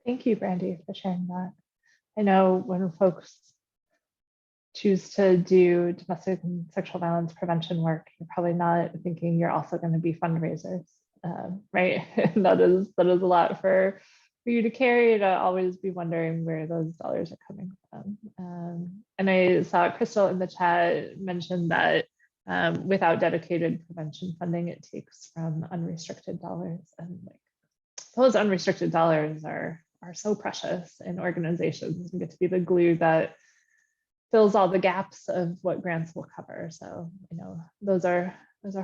Thank you, Brandy, for sharing that. I know when folks choose to do domestic and sexual violence prevention work, you're probably not thinking you're also going to be fundraisers, right? that is a lot for you to carry, to always be wondering where those dollars are coming from. And I saw Crystal in the chat mention that without dedicated prevention funding, it takes from unrestricted dollars, and those unrestricted dollars are so precious in organizations and get to be the glue that fills all the gaps of what grants will cover. So, those are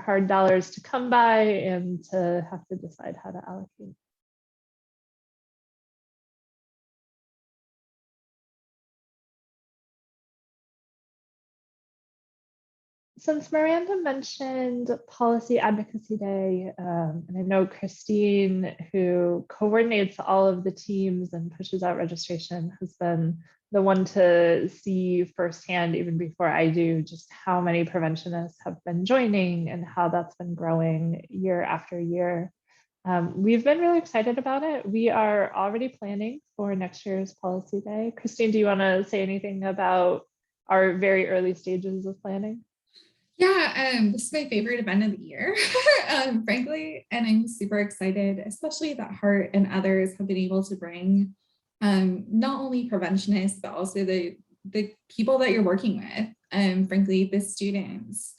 hard dollars to come by and to have to decide how to allocate. Since Miranda mentioned Policy Advocacy Day, and I know Christine, who coordinates all of the teams and pushes out registration, has been the one to see firsthand, even before I do, just how many preventionists have been joining and how that's been growing year after year. We've been really excited about it. We are already planning for next year's policy day. Christine, do you want to say anything about our very early stages of planning?
Yeah, this is my favorite event of the year, frankly, and I'm super excited, especially that Hart and others have been able to bring not only preventionists, but also the people that you're working with, frankly, the students.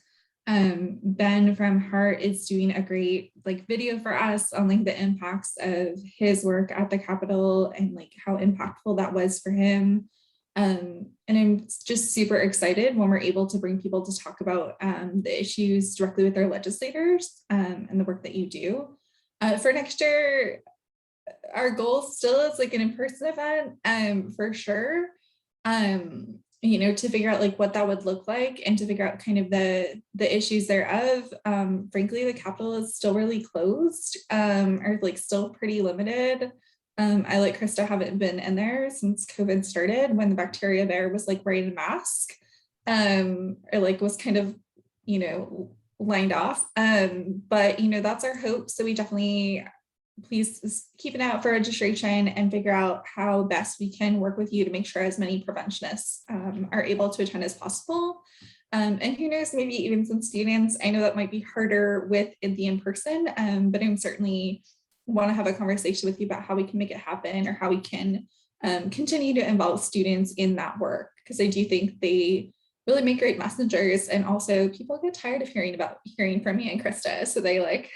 Ben from Hart is doing a great video for us on the impacts of his work at the Capitol and how impactful that was for him. And I'm just super excited when we're able to bring people to talk about the issues directly with their legislators and the work that you do. For next year, our goal still is an in-person event for sure. To figure out what that would look like and to figure out kind of the issues thereof. Frankly, the Capitol is still really closed or still pretty limited. I, like Krista, haven't been in there since COVID started, when the bacteria there was wearing a mask or was kind of, lined off. But, that's our hope. So we definitely, please keep an eye out for registration and figure out how best we can work with you to make sure as many preventionists are able to attend as possible. And who knows, maybe even some students. I know that might be harder with the in-person, but I'm certainly want to have a conversation with you about how we can make it happen or how we can continue to involve students in that work, because I do think they really make great messengers, and also people get tired of hearing from me and Krista, so they like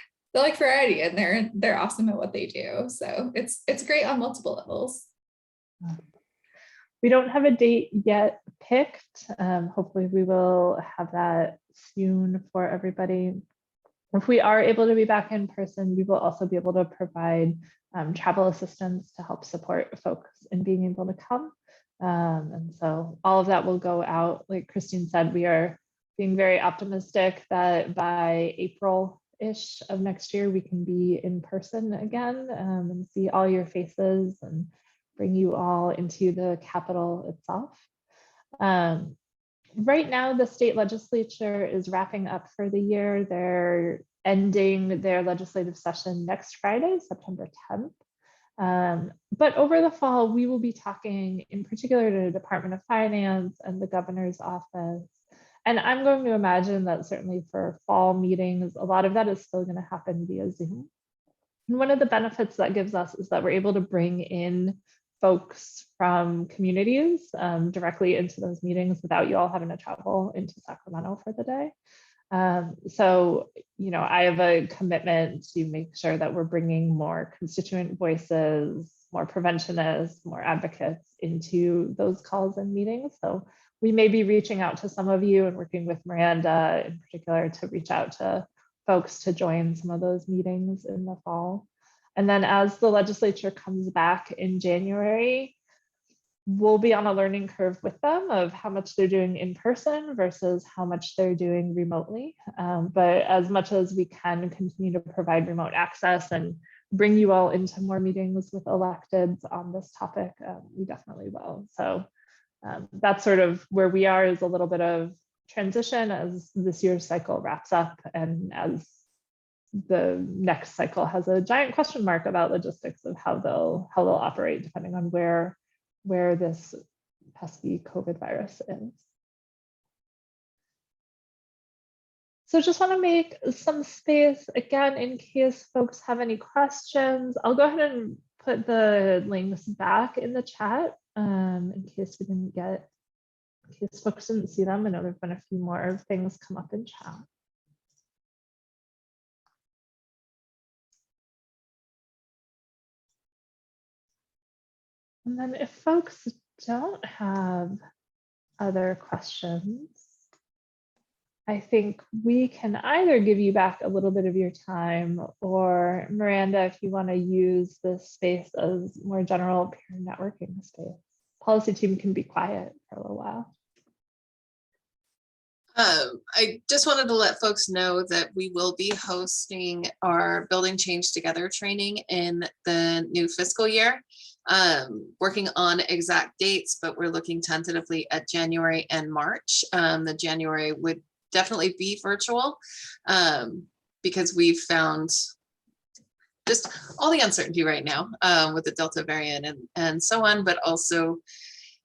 variety, and they're awesome at what they do. So it's great on multiple levels.
We don't have a date yet picked. Hopefully we will have that soon for everybody. If we are able to be back in person, we will also be able to provide travel assistance to help support folks in being able to come. And so all of that will go out. Like Christine said, we are being very optimistic that by April-ish of next year, we can be in person again and see all your faces and bring you all into the Capitol itself. Right now, the state legislature is wrapping up for the year. They're ending their legislative session next Friday, September 10th. But over the fall, we will be talking in particular to the Department of Finance and the governor's office. And I'm going to imagine that certainly for fall meetings, a lot of that is still going to happen via Zoom. And one of the benefits that gives us is that we're able to bring in folks from communities directly into those meetings without you all having to travel into Sacramento for the day. So, I have a commitment to make sure that we're bringing more constituent voices, more preventionists, more advocates into those calls and meetings. So we may be reaching out to some of you and working with Miranda in particular to reach out to folks to join some of those meetings in the fall. And then as the legislature comes back in January, we'll be on a learning curve with them of how much they're doing in person versus how much they're doing remotely. But as much as we can continue to provide remote access and bring you all into more meetings with electeds on this topic, we definitely will. So that's sort of where we are, is a little bit of transition as this year's cycle wraps up, and as the next cycle has a giant question mark about logistics of how they'll operate depending on where this pesky COVID virus is. So just want to make some space again in case folks have any questions. I'll go ahead and put the links back in the chat in case folks didn't see them. I know there've been a few more things come up in chat. And then if folks don't have other questions, I think we can either give you back a little bit of your time, or Miranda, if you want to use this space as more general peer networking space. Policy team can be quiet for a little while.
I just wanted to let folks know that we will be hosting our Building Change Together training in the new fiscal year. Working on exact dates, but we're looking tentatively at January and March. The January would definitely be virtual because we've found just all the uncertainty right now with the Delta variant and so on, but also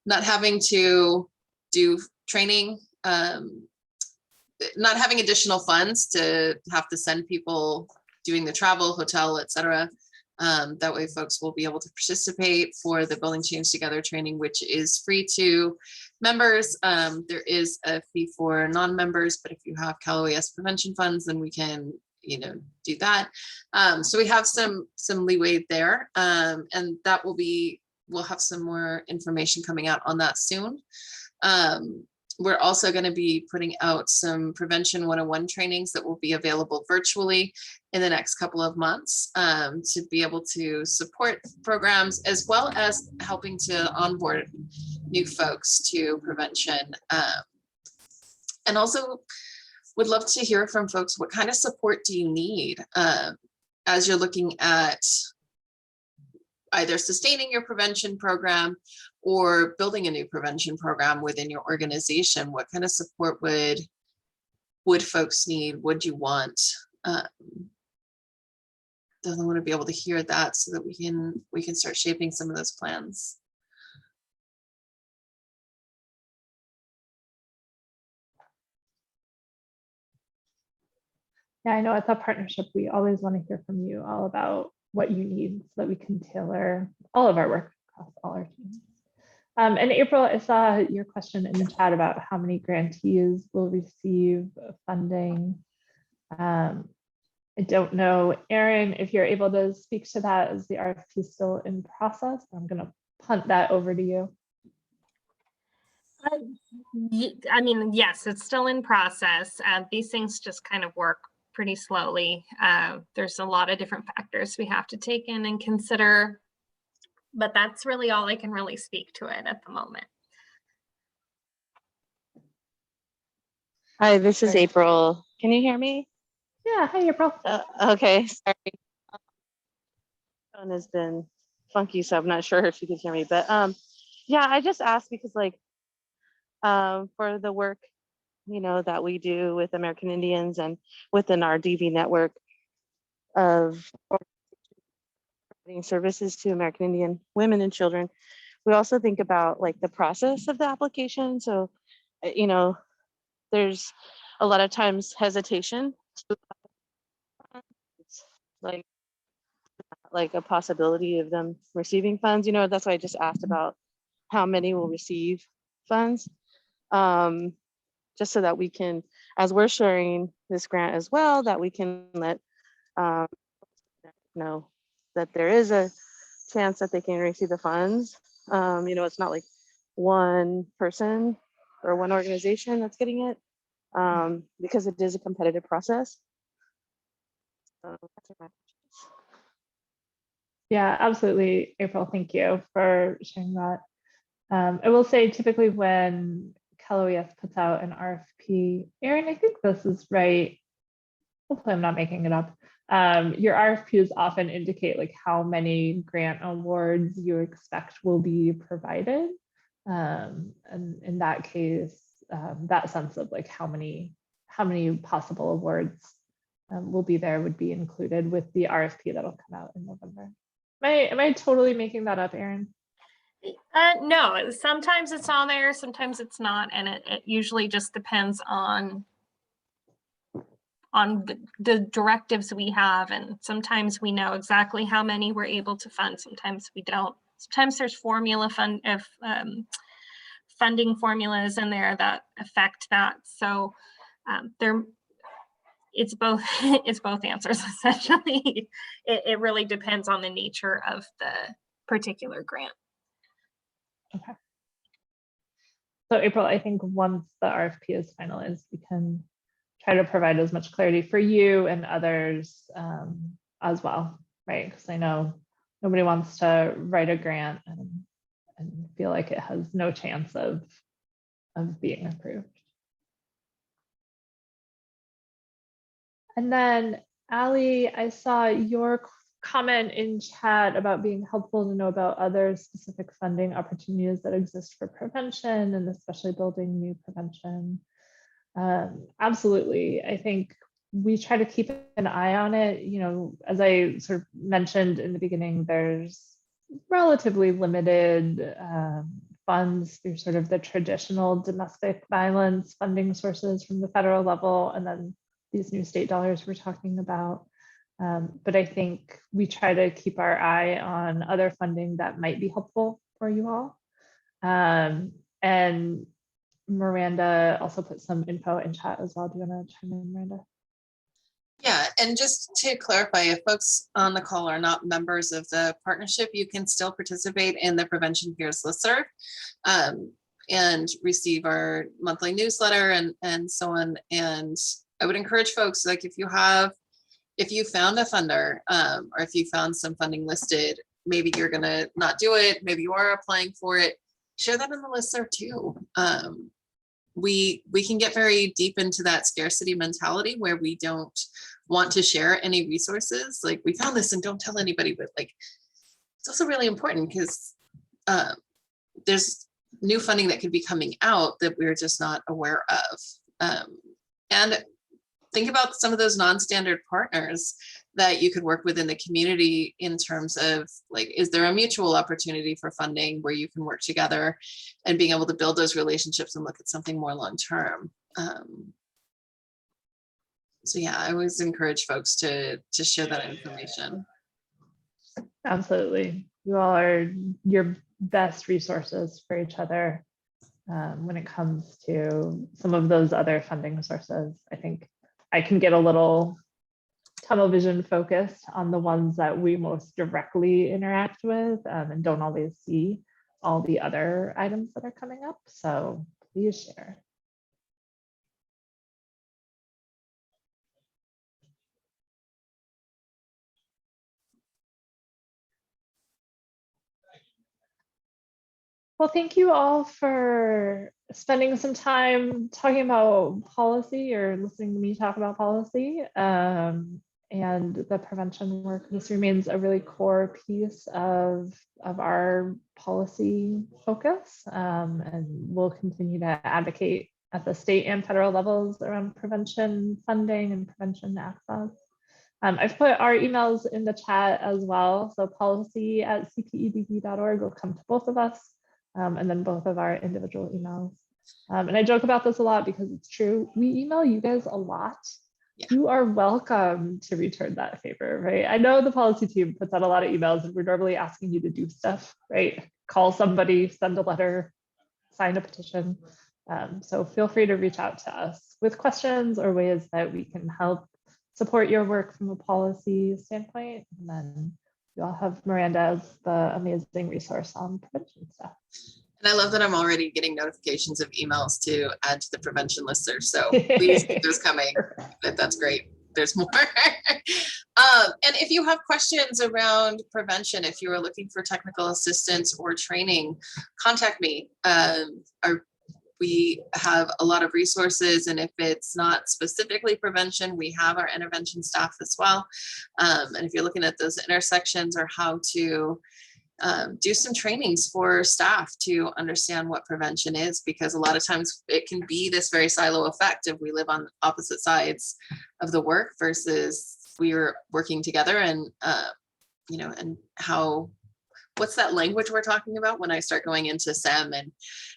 not having to do training, not having additional funds to have to send people doing the travel, hotel, etc. That way folks will be able to participate for the Building Change Together training, which is free to members. There is a fee for non-members, but if you have Cal OES prevention funds, then we can, do that. So we have some leeway there, and that we'll have some more information coming out on that soon. We're also going to be putting out some Prevention 101 trainings that will be available virtually in the next couple of months to be able to support programs as well as helping to onboard new folks to prevention. And also would love to hear from folks, what kind of support do you need as you're looking at either sustaining your prevention program or building a new prevention program within your organization? What kind of support would folks need? Would you want? Definitely want to be able to hear that so that we can start shaping some of those plans.
Yeah, I know at the partnership, we always want to hear from you all about what you need so that we can tailor all of our work across all our teams. And April, I saw your question in the chat about how many grantees will receive funding. I don't know, Erin, if you're able to speak to that as the RFP is still in process. I'm going to punt that over to you.
I mean, yes, it's still in process. These things just kind of work pretty slowly. There's a lot of different factors we have to take in and consider, but that's really all I can really speak to it at the moment.
Hi, this is April. Can you hear me?
Yeah, hi, April.
Okay, sorry. Phone has been funky, so I'm not sure if you could hear me, but yeah, I just asked because for the work, that we do with American Indians and within our DV network of providing services to American Indian women and children, we also think about the process of the application. So, there's a lot of times hesitation. It's like a possibility of them receiving funds. That's why I just asked about how many will receive funds. Just so that we can, as we're sharing this grant as well, that we can let know that there is a chance that they can receive the funds. It's not like one person or one organization that's getting it, because it is a competitive process.
Yeah, absolutely, April. Thank you for sharing that. I will say typically when Cal OES puts out an RFP, Erin, I think this is right. Hopefully I'm not making it up. Your RFPs often indicate how many grant awards you expect will be provided. And in that case, that sense of how many possible awards will be there would be included with the RFP that'll come out in November. Am I totally making that up, Erin?
No, sometimes it's on there, sometimes it's not, and it usually just depends on the directives we have, and sometimes we know exactly how many we're able to fund, sometimes we don't. Sometimes there's funding formulas in there that affect that. So it's both answers essentially. It really depends on the nature of the particular grant.
Okay. So April, I think once the RFP is finalized, we can try to provide as much clarity for you and others as well, right? Because I know nobody wants to write a grant and feel like it has no chance of being approved. And then Ali, I saw your comment in chat about being helpful to know about other specific funding opportunities that exist for prevention and especially building new prevention. Absolutely. I think we try to keep an eye on it. You know, as I sort of mentioned in the beginning, there's relatively limited funds through sort of the traditional domestic violence funding sources from the federal level, and then these new state dollars we're talking about. But I think we try to keep our eye on other funding that might be helpful for you all. And Miranda also put some info in chat as well. Do you want to chime in, Miranda?
Yeah, and just to clarify, if folks on the call are not members of the partnership, you can still participate in the Prevention Peers listserv and receive our monthly newsletter and so on. And I would encourage folks, like if you found a funder or if you found some funding listed, maybe you're gonna not do it, maybe you are applying for it, share that in the listserv too. We can get very deep into that scarcity mentality where we don't want to share any resources. Like, we found this and don't tell anybody, but like, it's also really important because there's new funding that could be coming out that we're just not aware of. And think about some of those non-standard partners that you could work with in the community in terms of like, is there a mutual opportunity for funding where you can work together and being able to build those relationships and look at something more long-term. So yeah, I always encourage folks to share that information.
Absolutely. You all are your best resources for each other when it comes to some of those other funding sources. I think I can get a little tunnel vision focused on the ones that we most directly interact with and don't always see all the other items that are coming up. So please share. Well, thank you all for spending some time talking about policy or listening to me talk about policy and the prevention work. This remains a really core piece of our policy focus, and we'll continue to advocate at the state and federal levels around prevention funding and prevention access. I've put our emails in the chat as well. So policy@cpedp.org will come to both of us. And then both of our individual emails. And I joke about this a lot because it's true. We email you guys a lot. Yeah. You are welcome to return that favor, right? I know the policy team puts out a lot of emails and we're normally asking you to do stuff, right? Call somebody, send a letter, sign a petition. So feel free to reach out to us with questions or ways that we can help support your work from a policy standpoint. And then you all have Miranda as the amazing resource on prevention stuff.
And I love that I'm already getting notifications of emails to add to the prevention listserv. So please keep those coming. That's great. There's more. And if you have questions around prevention, if you are looking for technical assistance or training, contact me. We have a lot of resources, and if it's not specifically prevention, we have our intervention staff as well. And if you're looking at those intersections or how to do some trainings for staff to understand what prevention is, because a lot of times it can be this very silo effect if we live on opposite sides of the work versus we're working together, and you know, and how, what's that language we're talking about when I start going into SEM and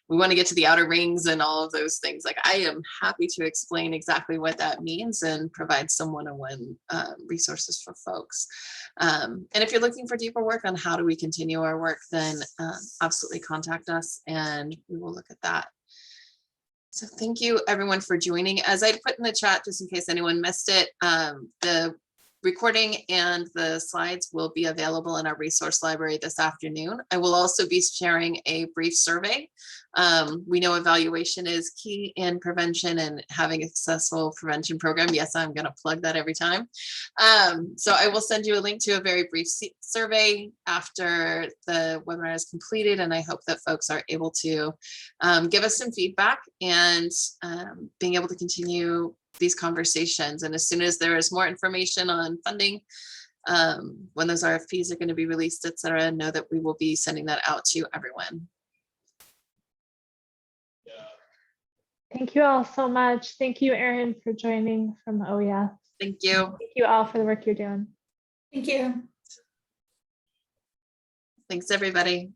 we want to get to the outer rings and all of those things. Like, I am happy to explain exactly what that means and provide some one-on-one resources for folks. And if you're looking for deeper work on how do we continue our work, then absolutely contact us and we will look at that. So thank you everyone for joining. As I put in the chat, just in case anyone missed it, the recording and the slides will be available in our resource library this afternoon. I will also be sharing a brief survey. We know evaluation is key in prevention and having a successful prevention program. Yes, I'm going to plug that every time. So I will send you a link to a very brief survey after the webinar is completed, and I hope that folks are able to give us some feedback and being able to continue these conversations. And as soon as there is more information on funding, when those RFPs are going to be released, et cetera, know that we will be sending that out to everyone.
Thank you all so much. Thank you, Erin, for joining from OES.
Thank you.
Thank you all for the work you're doing.
Thank you.
Thanks, everybody.